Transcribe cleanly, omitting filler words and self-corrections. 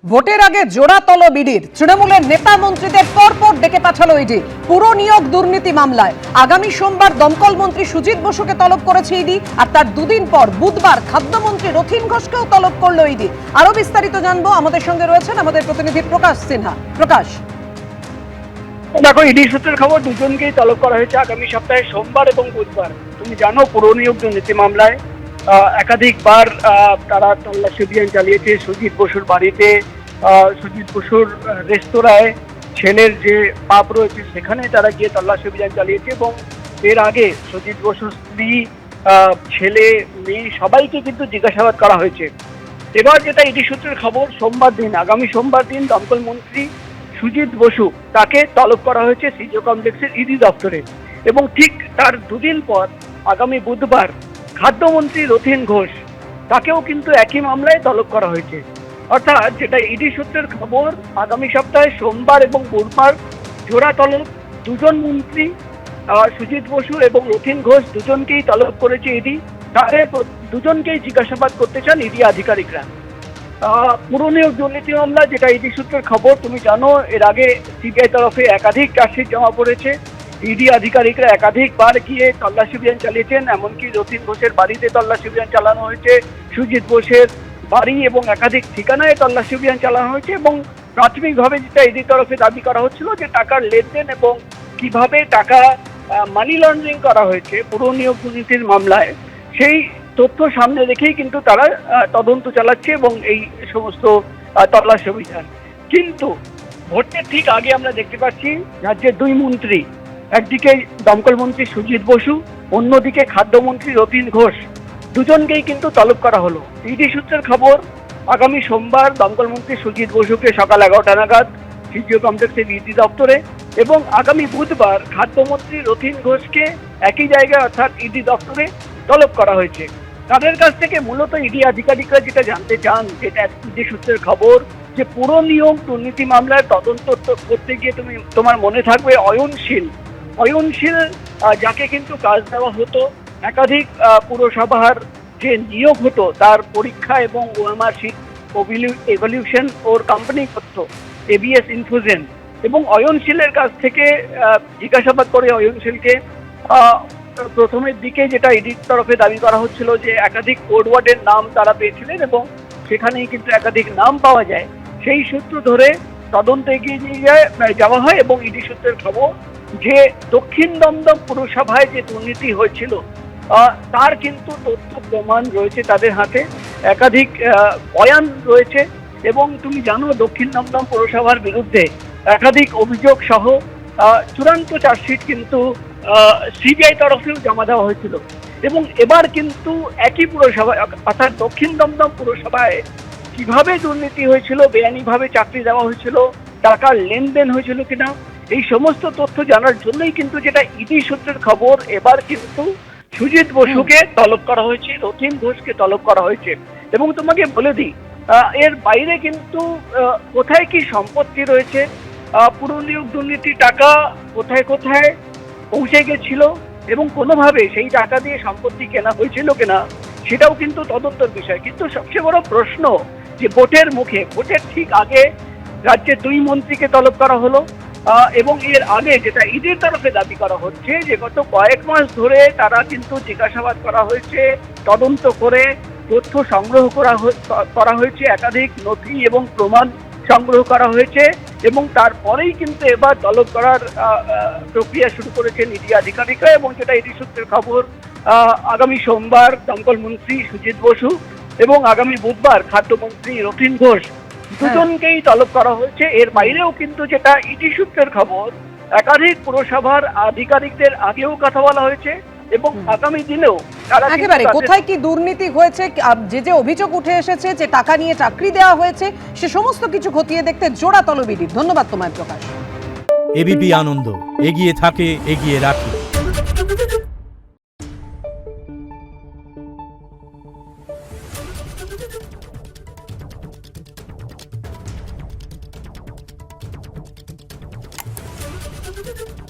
ভোটের আগে জোড়াতল বিডির তৃণমূলের নেতা মন্ত্রীদের পরপর ডেকে পাঠালো ইডি পুরো নিয়োগ দুর্নীতি মামলায়। আগামী সোমবার দমকল মন্ত্রী সুজিত বসুকে তলব করেছে ইডি, আর তার দুদিন পর বুধবার খাদ্যমন্ত্রী রথীন ঘোষকেও তলব করলো ইডি। আরো বিস্তারিত জানবো, আমাদের সঙ্গে রয়েছেন আমাদের প্রতিনিধি প্রকাশ সিনহা। প্রকাশ, দেখো, ইডি সূত্রের খবর দুজনকেই তলব করা হয়েছে আগামী সপ্তাহে সোমবার এবং বুধবার। তুমি জানো, পুর নিয়োগ দুর্নীতি মামলায় একাধিকবার তারা তল্লাশি অভিযান চালিয়েছে সুজিত বসুর বাড়িতে, সুজিত বসুর রেস্তোরাঁয়, ছেলের যে পাব রয়েছে সেখানে তারা গিয়ে তল্লাশি অভিযান চালিয়েছে। এবং এর আগে সুজিত বসুর স্ত্রী, ছেলে, মেয়ে সবাইকে কিন্তু জিজ্ঞাসাবাদ করা হয়েছে। এবার যেটা ইডি সূত্রের খবর, আগামী সোমবার দিন দমকল মন্ত্রী সুজিত বসু তাকে তলব করা হয়েছে সিজিও কমপ্লেক্সের ইডি দপ্তরে। এবং ঠিক তার দুদিন পর আগামী বুধবার খাদ্যমন্ত্রী রথীন ঘোষ তাকেও কিন্তু একই মামলায় তলব করা হয়েছে। অর্থাৎ যেটা ইডি সূত্রের খবর, আগামী সপ্তাহে সোমবার এবং বুধবার জোড়া তলব দুজন মন্ত্রী, সুজিত বসু এবং রথীন ঘোষ দুজনকেই তলব করেছে ইডি। তাদের দুজনকেই জিজ্ঞাসাবাদ করতে চান ইডি আধিকারিকরা। পুর নিয়োগ দুর্নীতি মামলা যেটা ইডি সূত্রের খবর, তুমি জানো এর আগে সিবিআই তরফে একাধিক চার্জশিট জমা পড়েছে। ইডি আধিকারিকরা একাধিকবার গিয়ে তল্লাশি অভিযান চালিয়েছেন, এমনকি রথীন ঘোষের বাড়িতে তল্লাশি অভিযান চালানো হয়েছে, সুজিত ঘোষের বাড়ি এবং একাধিক ঠিকানায় তল্লাশি অভিযান চালানো হয়েছে। এবং প্রাথমিকভাবে যেটা ইডি তরফে দাবি করা হচ্ছিল যে টাকার লেনদেন এবং কিভাবে টাকা মানি লন্ডারিং করা হয়েছে পুর নিয়োগ দুর্নীতির মামলায়, সেই তথ্য সামনে রেখেই কিন্তু তারা তদন্ত চালাচ্ছে এবং এই সমস্ত তল্লাশি অভিযান। কিন্তু ভোটের ঠিক আগে আমরা দেখতে পাচ্ছি রাজ্যের দুই মন্ত্রী, একদিকে দমকল মন্ত্রী সুজিত বসু, অন্যদিকে খাদ্যমন্ত্রী রথীন ঘোষ, দুজনকেই কিন্তু তলব করা হলো। ইডি সূত্রের খবর, আগামী সোমবার দমকল মন্ত্রী সুজিত বসুকে সকাল 11টা নাগাদ সিজিও কমপ্লেক্সের ইডি দপ্তরে এবং আগামী বুধবার খাদ্যমন্ত্রী রথীন ঘোষকে একই জায়গায় অর্থাৎ ইডি দপ্তরে তলব করা হয়েছে। তাদের কাছ থেকে মূলত ইডি আধিকারিকরা যেটা জানতে চান, যেটা ইডি সূত্রের খবর, যে পুর নিয়োগ দুর্নীতি মামলার তদন্ত করতে গিয়ে তোমার মনে থাকবে অয়নশীল যাকে কিন্তু কাজ দেওয়া হতো, একাধিক পুরসভার যে নিয়োগ হতো তার পরীক্ষা এবং ওএমআর শিট এভলিউশন ওর কোম্পানি করতো এবিএস ইনফুজেন। এবং অয়নশীলের কাছ থেকে জিজ্ঞাসাবাদ করে অয়নশীলকে প্রথমের দিকে যেটা ইডির তরফে দাবি করা হচ্ছিল যে একাধিক কোড ওয়ার্ডের নাম তারা পেয়েছিলেন এবং সেখানেই কিন্তু একাধিক নাম পাওয়া যায়। সেই সূত্র ধরে তদন্তে এগিয়ে নিয়ে যাওয়া হয় এবং ইডি সূত্রের খবর যে দক্ষিণ দমদম পুরসভায় যে দুর্নীতি হয়েছিল তার কিন্তু তথ্য প্রমাণ রয়েছে তাদের হাতে, একাধিক বয়ান রয়েছে। এবং তুমি জানো দক্ষিণ দমদম পুরসভার বিরুদ্ধে একাধিক অভিযোগ সহ চূড়ান্ত চার্জশিট কিন্তু সিবিআই তরফেও জমা দেওয়া হয়েছিল। এবং এবার কিন্তু একই পুরসভায় অর্থাৎ দক্ষিণ দমদম পুরসভায় কিভাবে দুর্নীতি হয়েছিল, বেআইনিভাবে চাকরি দেওয়া হয়েছিল, টাকার লেনদেন হয়েছিল কিনা, এই সমস্ত তথ্য জানার জন্যই কিন্তু যেটা ইডি সূত্রের খবর, এবার কিন্তু সুজিত বসুকে তলব করা হয়েছে, রথীন ঘোষকে তলব করা হয়েছে। এবং তোমাকে বলে দিই, এর বাইরে কিন্তু কোথায় কি সম্পত্তি রয়েছে, পুর নিয়োগ দুর্নীতি টাকা কোথায় কোথায় পৌঁছে গেছিল এবং কোনোভাবে সেই টাকা দিয়ে সম্পত্তি কেনা হয়েছিল কিনা, সেটাও কিন্তু তদন্তের বিষয়। কিন্তু সবচেয়ে বড় প্রশ্ন যে ভোটের ঠিক আগে রাজ্যের দুই মন্ত্রীকে তলব করা হলো এবং এর আগে যেটা ইডির তরফে দাবি করা হচ্ছে যে গত কয়েক মাস ধরে তারা কিন্তু জিজ্ঞাসাবাদ করা হয়েছে, তদন্ত করে তথ্য সংগ্রহ করা হয়েছে, একাধিক নথি এবং প্রমাণ সংগ্রহ করা হয়েছে এবং তারপরেই কিন্তু এবার তলব করার প্রক্রিয়া শুরু করেছেন ইডি আধিকারিকরা। এবং যেটা ইডি সূত্রের খবর, আগামী সোমবার দমকল মন্ত্রী সুজিত বসু এবং আগামী বুধবার খাদ্যমন্ত্রী রথীন ঘোষ দুজনকেই তলব করা হয়েছে। এর বাইরেও কিন্তু যেটা ইডি সূত্রের খবর, একাধিক পুরসভার আধিকারিকদের আগেও কথা বলা হয়েছে এবং আগামী দিনেও তারা একেবারে কোথায় কি দুর্নীতি হয়েছে, যে অভিযোগ উঠে এসেছে, যে টাকা নিয়ে চাকরি দেওয়া হয়েছে, সে সমস্ত কিছু খতিয়ে দেখতে জোড়া তলব ইডি। ধন্যবাদ তোমায় প্রকাশ। এবিপি আনন্দ, এগিয়ে থাকে, এগিয়ে রাখে। Thank you.